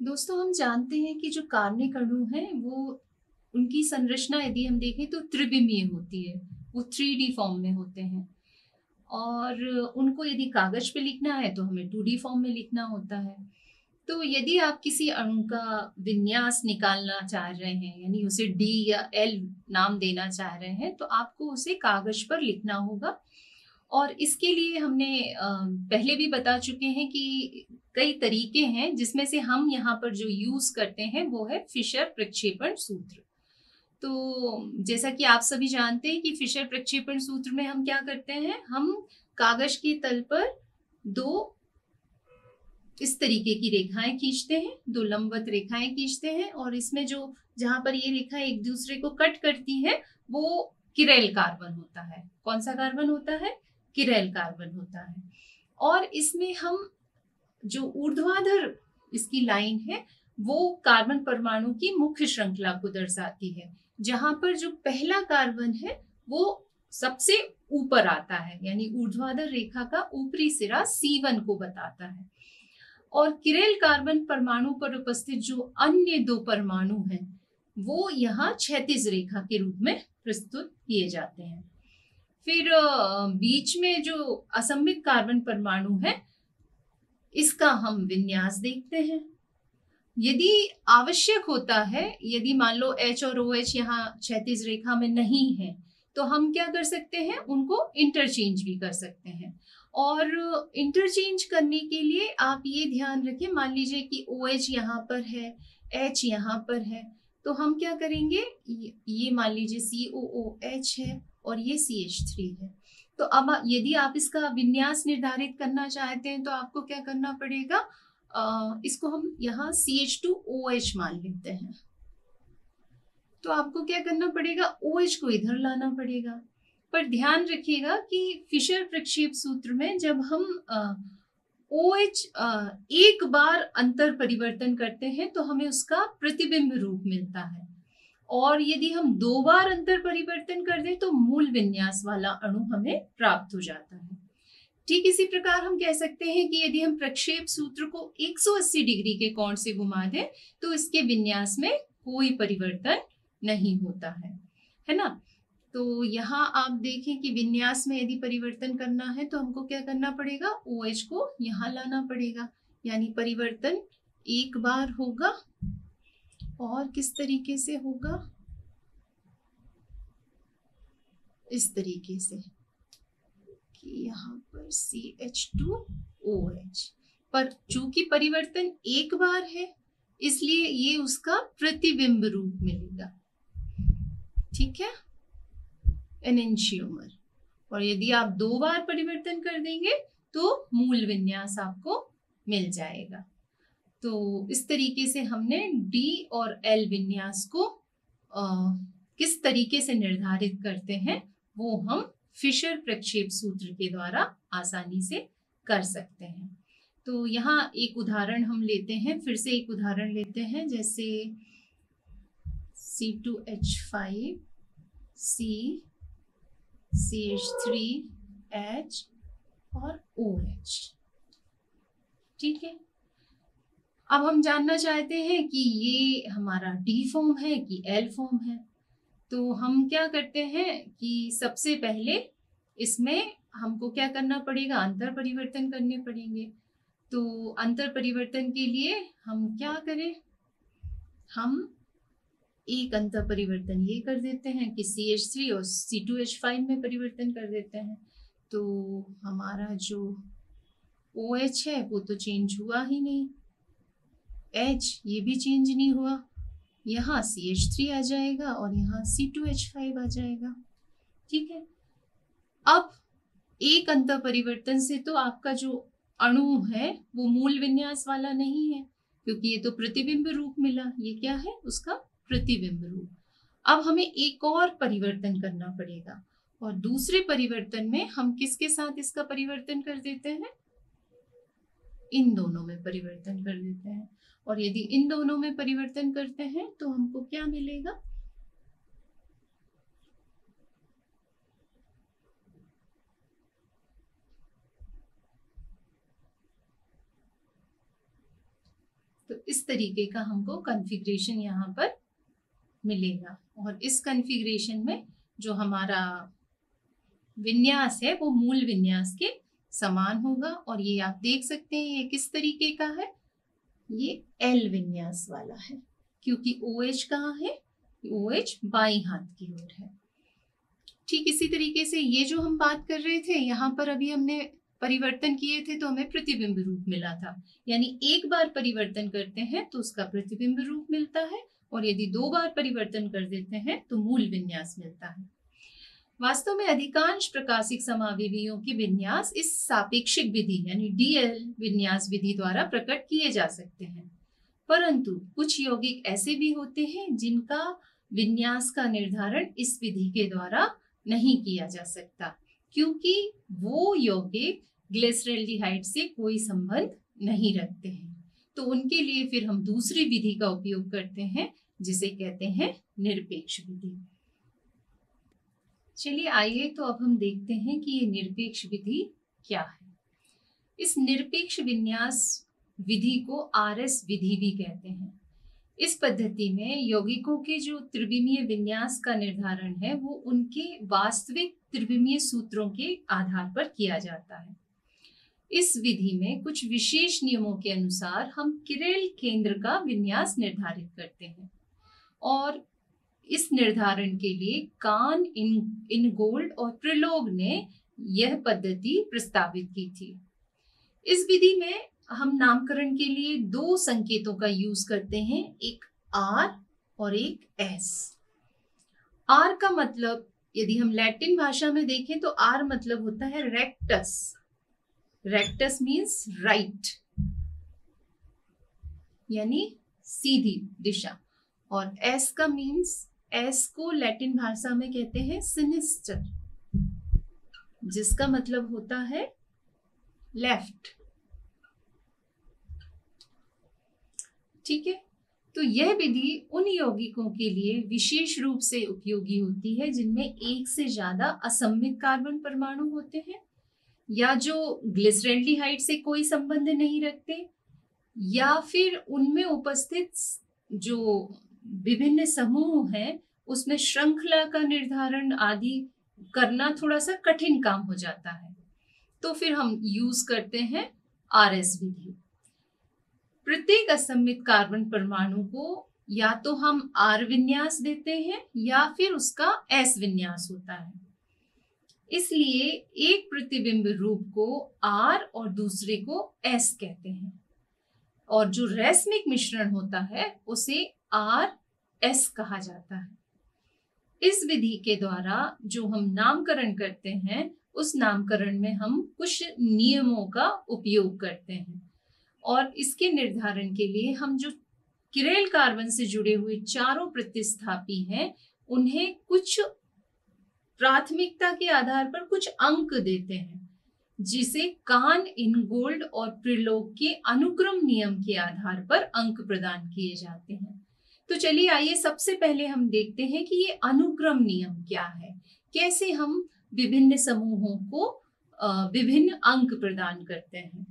दोस्तों, हम जानते हैं कि जो कार्बनिक अणु हैं वो उनकी संरचना यदि हम देखें तो त्रिविमीय होती है। वो 3D फॉर्म में होते हैं और उनको यदि कागज पे लिखना है तो हमें 2D फॉर्म में लिखना होता है। तो यदि आप किसी अणु का विन्यास निकालना चाह रहे हैं, यानी उसे डी या एल नाम देना चाह रहे हैं, तो आपको उसे कागज पर लिखना होगा। और इसके लिए हमने पहले भी बता चुके हैं कि कई तरीके हैं, जिसमें से हम यहाँ पर जो यूज करते हैं वो है फिशर प्रक्षेपण सूत्र। तो जैसा कि आप सभी जानते हैं कि फिशर प्रक्षेपण सूत्र में हम क्या करते हैं, हम कागज के तल पर दो इस तरीके की रेखाएं खींचते हैं, दो लंबवत रेखाएं खींचते हैं, और इसमें जो जहां पर ये रेखा एक दूसरे को कट करती है वो किरैल कार्बन होता है। कौन सा कार्बन होता है? किरैल कार्बन होता है। और इसमें हम जो ऊर्ध्वाधर इसकी लाइन है वो कार्बन परमाणु की मुख्य श्रृंखला को दर्शाती है, जहां पर जो पहला कार्बन है वो सबसे ऊपर आता है, यानी ऊर्ध्वाधर रेखा का ऊपरी सिरा C1 को बताता है। और किरैल कार्बन परमाणु पर उपस्थित जो अन्य दो परमाणु हैं वो यहाँ क्षैतिज रेखा के रूप में प्रस्तुत किए जाते हैं। फिर बीच में जो असममित कार्बन परमाणु है इसका हम विन्यास देखते हैं। यदि आवश्यक होता है, यदि मान लो H और OH यहाँ क्षैतिज रेखा में नहीं है, तो हम क्या कर सकते हैं, उनको इंटरचेंज भी कर सकते हैं। और इंटरचेंज करने के लिए आप ये ध्यान रखें, मान लीजिए कि OH यहाँ पर है, H यहाँ पर है, तो हम क्या करेंगे, ये मान लीजिए COOH है और ये CH3 है। तो अब यदि आप इसका विन्यास निर्धारित करना चाहते हैं तो आपको क्या करना पड़ेगा, इसको हम यहाँ CH2OH मान लेते हैं। तो आपको क्या करना पड़ेगा, OH को इधर लाना पड़ेगा। पर ध्यान रखिएगा कि फिशर प्रक्षेप सूत्र में जब हम OH एक बार अंतर परिवर्तन करते हैं तो हमें उसका प्रतिबिंब रूप मिलता है, और यदि हम दो बार अंतर परिवर्तन कर दें तो मूल विन्यास वाला अणु हमें प्राप्त हो जाता है। ठीक इसी प्रकार हम कह सकते हैं कि यदि हम प्रक्षेप सूत्र को 180 डिग्री के कोण से घुमा दें तो इसके विन्यास में कोई परिवर्तन नहीं होता है ना। तो यहाँ आप देखें कि विन्यास में यदि परिवर्तन करना है तो हमको क्या करना पड़ेगा, OH को यहाँ लाना पड़ेगा, यानी परिवर्तन एक बार होगा। और किस तरीके से होगा, इस तरीके से कि यहाँ पर CH2OH, पर चूंकि परिवर्तन एक बार है इसलिए ये उसका प्रतिबिंब रूप मिलेगा। ठीक है, एनेंशियोमर। और यदि आप दो बार परिवर्तन कर देंगे तो मूल विन्यास आपको मिल जाएगा। तो इस तरीके से हमने D और L विन्यास को किस तरीके से निर्धारित करते हैं वो हम फिशर प्रक्षेप सूत्र के द्वारा आसानी से कर सकते हैं। तो यहाँ एक उदाहरण हम लेते हैं, फिर से एक उदाहरण लेते हैं, जैसे C2H5 C CH3H और OH। ठीक है, अब हम जानना चाहते हैं कि ये हमारा D फॉर्म है कि L फॉर्म है। तो हम क्या करते हैं कि सबसे पहले इसमें हमको क्या करना पड़ेगा, अंतर परिवर्तन करने पड़ेंगे। तो अंतर परिवर्तन के लिए हम क्या करें, हम एक अंतर परिवर्तन ये कर देते हैं कि CH3 और C2H5 में परिवर्तन कर देते हैं। तो हमारा जो OH है वो तो चेंज हुआ ही नहीं, H ये भी चेंज नहीं हुआ, यहाँ CH3 आ जाएगा और यहाँ C2H5 आ जाएगा। ठीक है, अब एक अंतर परिवर्तन से तो आपका जो अणु है वो मूल विन्यास वाला नहीं है, क्योंकि ये तो प्रतिबिंब रूप मिला, ये क्या है, उसका प्रतिबिंब रूप। अब हमें एक और परिवर्तन करना पड़ेगा, और दूसरे परिवर्तन में हम किसके साथ इसका परिवर्तन कर देते हैं, इन दोनों में परिवर्तन कर देते हैं। और यदि इन दोनों में परिवर्तन करते हैं तो हमको क्या मिलेगा, तो इस तरीके का हमको कॉन्फ़िगरेशन यहाँ पर मिलेगा। और इस कॉन्फ़िगरेशन में जो हमारा विन्यास है वो मूल विन्यास के समान होगा। और ये आप देख सकते हैं ये किस तरीके का है, ये एल विन्यास वाला है, क्योंकि OH कहाँ है, OH बाईं हाथ की ओर है। ठीक इसी तरीके से ये जो हम बात कर रहे थे, यहाँ पर अभी हमने परिवर्तन किए थे तो हमें प्रतिबिंब रूप मिला था, यानी एक बार परिवर्तन करते हैं तो उसका प्रतिबिंब रूप मिलता है, और यदि 2 बार परिवर्तन कर देते हैं तो मूल विन्यास मिलता है। वास्तव में अधिकांश प्रकाशिक समाविवियों के विन्यास इस सापेक्षिक विधि यानी DL विन्यास विधि द्वारा प्रकट किए जा सकते हैं, परंतु कुछ यौगिक ऐसे भी होते हैं जिनका विन्यास का निर्धारण इस विधि के द्वारा नहीं किया जा सकता, क्योंकि वो यौगिक ग्लिसरैल्डिहाइड से कोई संबंध नहीं रखते हैं। तो उनके लिए फिर हम दूसरी विधि का उपयोग करते हैं जिसे कहते हैं निरपेक्ष विधि। चलिए आइए तो अब हम देखते हैं कि ये निरपेक्ष विधि क्या है। इस निरपेक्ष विन्यास विधि को RS विधि भी कहते हैं। इस पद्धति में यौगिकों के जो त्रिविमीय विन्यास का निर्धारण है वो उनके वास्तविक त्रिविमीय सूत्रों के आधार पर किया जाता है। इस विधि में कुछ विशेष नियमों के अनुसार हम किरेल केंद्र का विन्यास निर्धारित करते हैं, और इस निर्धारण के लिए कान, इनगोल्ड और प्रिलोग ने यह पद्धति प्रस्तावित की थी। इस विधि में हम नामकरण के लिए 2 संकेतों का यूज करते हैं, एक R और एक S। R का मतलब यदि हम लैटिन भाषा में देखें तो R मतलब होता है रेक्टस। रेक्टस मीन्स राइट, यानी सीधी दिशा। और S का मीन्स, S को लैटिन भाषा में कहते हैं सिनिस्टर, जिसका मतलब होता है लेफ्ट। ठीक है, तो यह विधि उन यौगिकों के लिए विशेष रूप से उपयोगी होती है जिनमें एक से ज्यादा असममित कार्बन परमाणु होते हैं, या जो ग्लिसरैल्डिहाइड से कोई संबंध नहीं रखते, या फिर उनमें उपस्थित जो विभिन्न समूह हैं उसमें श्रृंखला का निर्धारण आदि करना थोड़ा सा कठिन काम हो जाता है, तो फिर हम यूज करते हैं RS विधि। प्रत्येक असममित कार्बन परमाणु को या तो हम R विन्यास देते हैं या फिर उसका S विन्यास होता है। इसलिए एक प्रतिबिंब रूप को R और दूसरे को S कहते हैं, और जो रैस्मिक मिश्रण होता है उसे RS कहा जाता है। इस विधि के द्वारा जो हम नामकरण करते हैं उस नामकरण में हम कुछ नियमों का उपयोग करते हैं, और इसके निर्धारण के लिए हम जो किरेल कार्बन से जुड़े हुए चारों प्रतिस्थापी हैं उन्हें कुछ प्राथमिकता के आधार पर कुछ अंक देते हैं, जिसे कान, इनगोल्ड और प्रिलोग के अनुक्रम नियम के आधार पर अंक प्रदान किए जाते हैं। तो चलिए आइए सबसे पहले हम देखते हैं कि ये अनुक्रम नियम क्या है, कैसे हम विभिन्न समूहों को विभिन्न अंक प्रदान करते हैं।